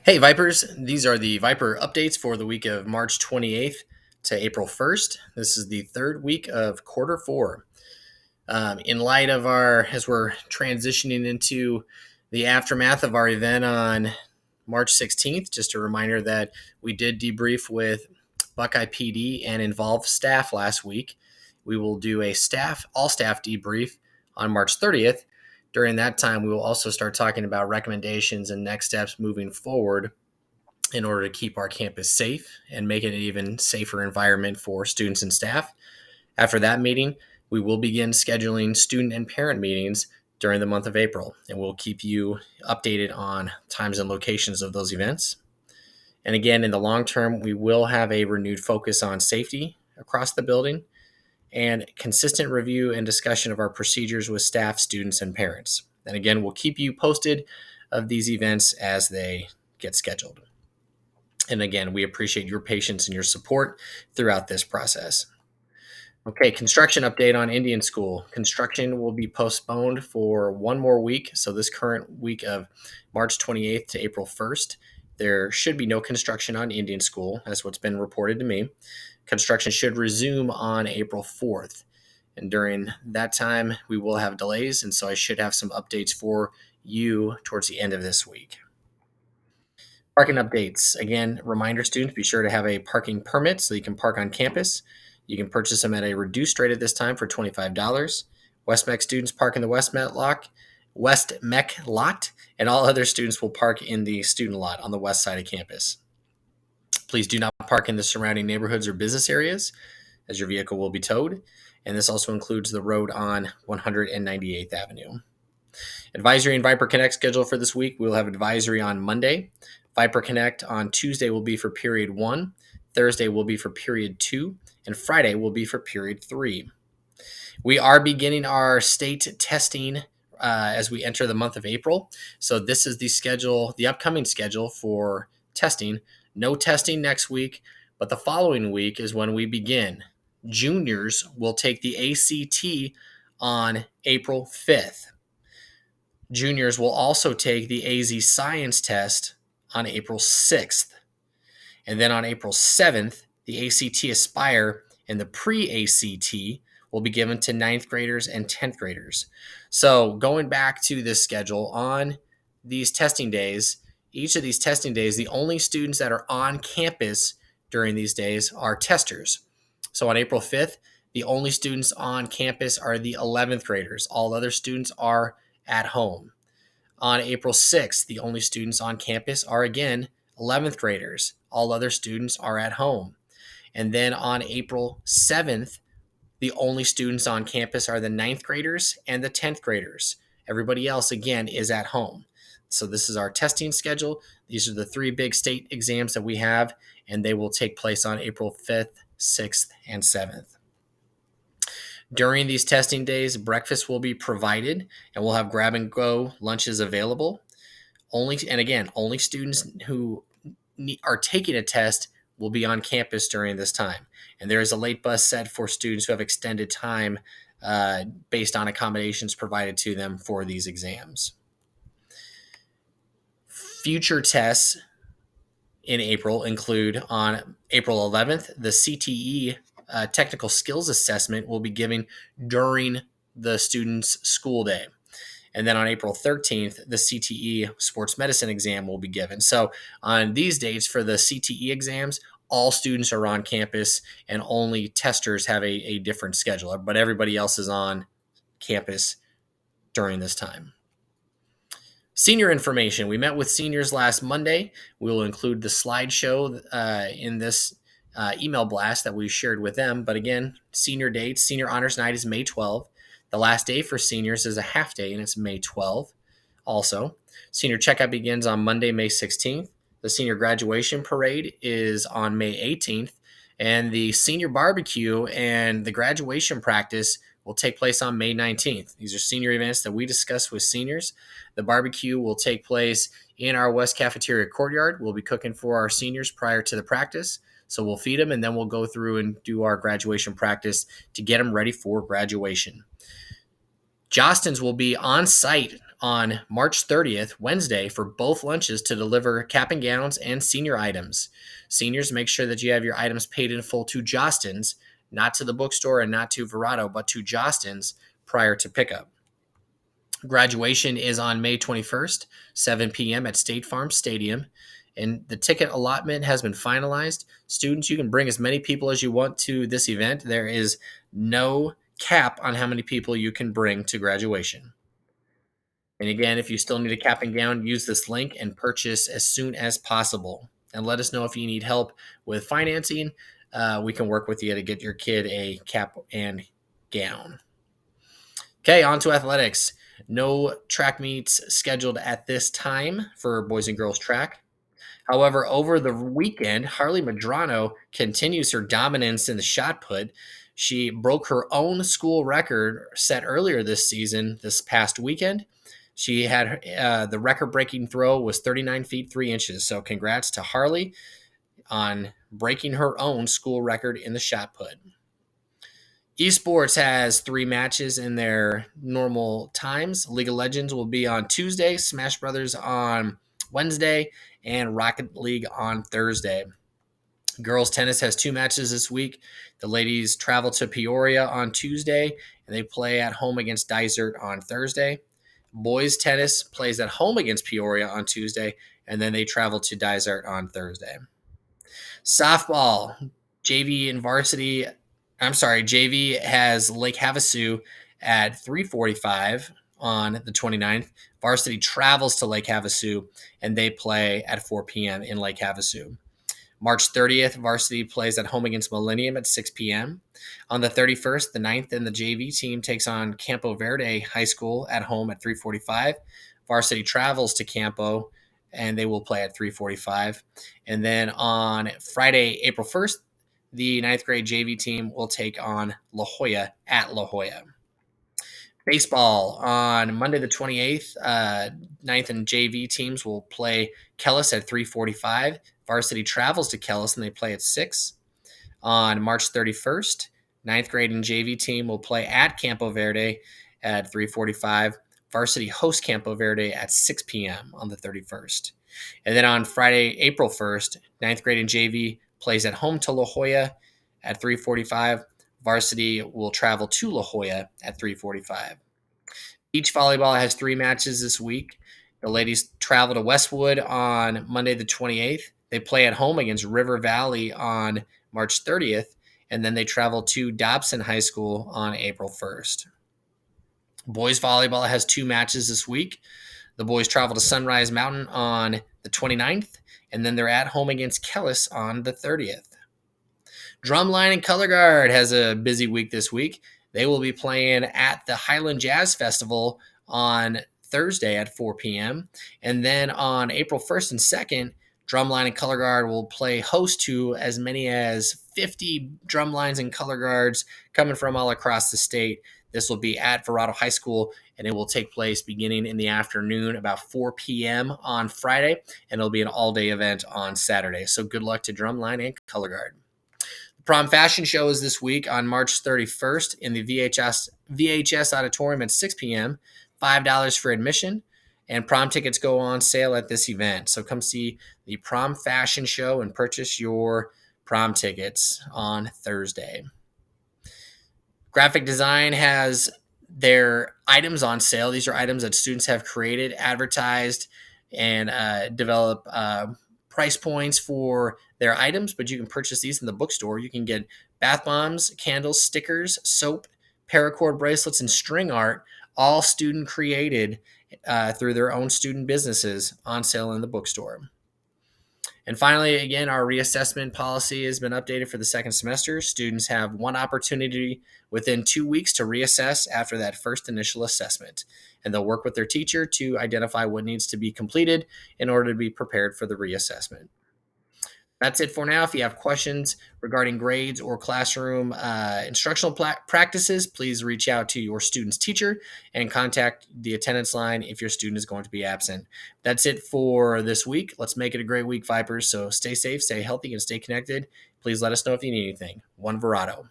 Hey, Vipers. These are the Viper updates for the week of March 28th to April 1st. This is the third week of quarter four. In light of as we're transitioning into the aftermath of our event on March 16th, just a reminder that we did debrief with Buckeye PD and involved staff last week. We will do a all staff debrief on March 30th. During that time, we will also start talking about recommendations and next steps moving forward in order to keep our campus safe and make it an even safer environment for students and staff. After that meeting, we will begin scheduling student and parent meetings during the month of April, and we'll keep you updated on times and locations of those events. And again, in the long term, we will have a renewed focus on safety across the building and consistent review and discussion of our procedures with staff, students, and parents. And again, we'll keep you posted of these events as they get scheduled. And again, we appreciate your patience and your support throughout this process. Okay, construction update on Indian School. Construction will be postponed for one more week. So, this current week of March 28th to April 1st, there should be no construction on Indian School. That's what's been reported to me. Construction should resume on April 4th. And during that time, we will have delays. And so, I should have some updates for you towards the end of this week. Parking updates. Again, reminder students, be sure to have a parking permit so you can park on campus. You can purchase them at a reduced rate at this time for $25. West Mech students park in the West Mech lot, and all other students will park in the student lot on the west side of campus. Please do not park in the surrounding neighborhoods or business areas, as your vehicle will be towed. And this also includes the road on 198th Avenue. Advisory and Viper Connect schedule for this week. We'll have advisory on Monday. Viper Connect on Tuesday will be for period 1, Thursday will be for period 2, and Friday will be for period 3. We are beginning our state testing as we enter the month of April. So this is the upcoming schedule for testing. No testing next week, but the following week is when we begin. Juniors will take the ACT on April 5th. Juniors will also take the AZ Science test on April 6th. And then on April 7th, the ACT Aspire and the pre-ACT will be given to 9th graders and 10th graders. So going back to this schedule, on these testing days, each of these testing days, the only students that are on campus during these days are testers. So on April 5th, the only students on campus are the 11th graders. All other students are at home. On April 6th, the only students on campus are, again, 11th graders. All other students are at home. And then on April 7th, the only students on campus are the 9th graders and the 10th graders. Everybody else, again, is at home. So this is our testing schedule. These are the 3 big state exams that we have, and they will take place on April 5th, 6th, and 7th. During these testing days, breakfast will be provided, and we'll have grab-and-go lunches available. Only students who are taking a test will be on campus during this time. And there is a late bus set for students who have extended time based on accommodations provided to them for these exams. Future tests in April include on April 11th, the CTE technical skills assessment will be given during the student's school day. And then on April 13th, the CTE sports medicine exam will be given. So on these dates for the CTE exams, all students are on campus and only testers have a different schedule, but everybody else is on campus during this time. Senior information. We met with seniors last Monday. We will include the slideshow in this email blast that we shared with them. But again, senior dates. Senior Honors Night is May 12th. The last day for seniors is a half day, and it's May 12th. Also, senior checkout begins on Monday, May 16th. The senior graduation parade is on May 18th. And the senior barbecue and the graduation practice will take place on May 19th. These are senior events that we discussed with seniors. The barbecue will take place in our West Cafeteria courtyard. We'll be cooking for our seniors prior to the practice. So we'll feed them, and then we'll go through and do our graduation practice to get them ready for graduation. Jostens will be on site on March 30th, Wednesday, for both lunches to deliver cap and gowns and senior items. Seniors, make sure that you have your items paid in full to Jostens, not to the bookstore and not to VERRADO, but to Jostens prior to pickup. Graduation is on May 21st, 7 p.m. at State Farm Stadium, and the ticket allotment has been finalized. Students, you can bring as many people as you want to this event. There is no cap on how many people you can bring to graduation. And again, if you still need a cap and gown, use this link and purchase as soon as possible. And let us know if you need help with financing. We can work with you to get your kid a cap and gown. Okay, on to athletics. No track meets scheduled at this time for boys and girls track. However, over the weekend, Harley Medrano continues her dominance in the shot put. She broke her own school record set earlier this season, this past weekend. She had the record-breaking throw was 39 feet 3 inches. So congrats to Harley on breaking her own school record in the shot put. Esports has 3 matches in their normal times. League of Legends will be on Tuesday, Smash Brothers on Wednesday, and Rocket League on Thursday. Girls tennis has 2 matches this week. The ladies travel to Peoria on Tuesday, and they play at home against Dysart on Thursday. Boys tennis plays at home against Peoria on Tuesday, and then they travel to Dysart on Thursday. Softball, JV and varsity. JV has Lake Havasu at 3:45 on the 29th. Varsity travels to Lake Havasu, and they play at 4 p.m. in Lake Havasu. March 30th, varsity plays at home against Millennium at 6 p.m. On the 31st, the 9th and the JV team takes on Campo Verde High School at home at 3:45. Varsity travels to Campo, and they will play at 3:45. And then on Friday, April 1st, the 9th grade JV team will take on La Jolla at La Jolla. Baseball on Monday the 28th, 9th and JV teams will play Kellis at 3:45. Varsity travels to Kellis and they play at 6. On March 31st, 9th grade and JV team will play at Campo Verde at 3:45. Varsity hosts Campo Verde at 6 p.m. on the 31st. And then on Friday, April 1st, 9th grade and JV plays at home to La Jolla at 3:45. Varsity will travel to La Jolla at 3:45. Beach volleyball has 3 matches this week. The ladies travel to Westwood on Monday the 28th. They play at home against River Valley on March 30th, and then they travel to Dobson High School on April 1st. Boys volleyball has 2 matches this week. The boys travel to Sunrise Mountain on the 29th, and then they're at home against Kellis on the 30th. Drumline and Colorguard has a busy week this week. They will be playing at the Highland Jazz Festival on Thursday at 4 p.m. And then on April 1st and 2nd, Drumline and Colorguard will play host to as many as 50 drumlines and color guards coming from all across the state. This will be at VERRADO High School, and it will take place beginning in the afternoon, about 4 p.m. on Friday, and it'll be an all-day event on Saturday. So good luck to Drumline and Colorguard. Prom fashion show is this week on March 31st in the VHS Auditorium at 6 p.m., $5 for admission, and prom tickets go on sale at this event. So come see the prom fashion show and purchase your prom tickets on Thursday. Graphic design has their items on sale. These are items that students have created, advertised, and develop price points for their items, but you can purchase these in the bookstore. You can get bath bombs, candles, stickers, soap, paracord bracelets, and string art, all student created through their own student businesses, on sale in the bookstore. And finally, again, our reassessment policy has been updated for the second semester. Students have 1 opportunity within 2 weeks to reassess after that first initial assessment, and they'll work with their teacher to identify what needs to be completed in order to be prepared for the reassessment. That's it for now. If you have questions regarding grades or classroom instructional practices, please reach out to your student's teacher and contact the attendance line if your student is going to be absent. That's it for this week. Let's make it a great week, Vipers. So stay safe, stay healthy, and stay connected. Please let us know if you need anything. One VERRADO.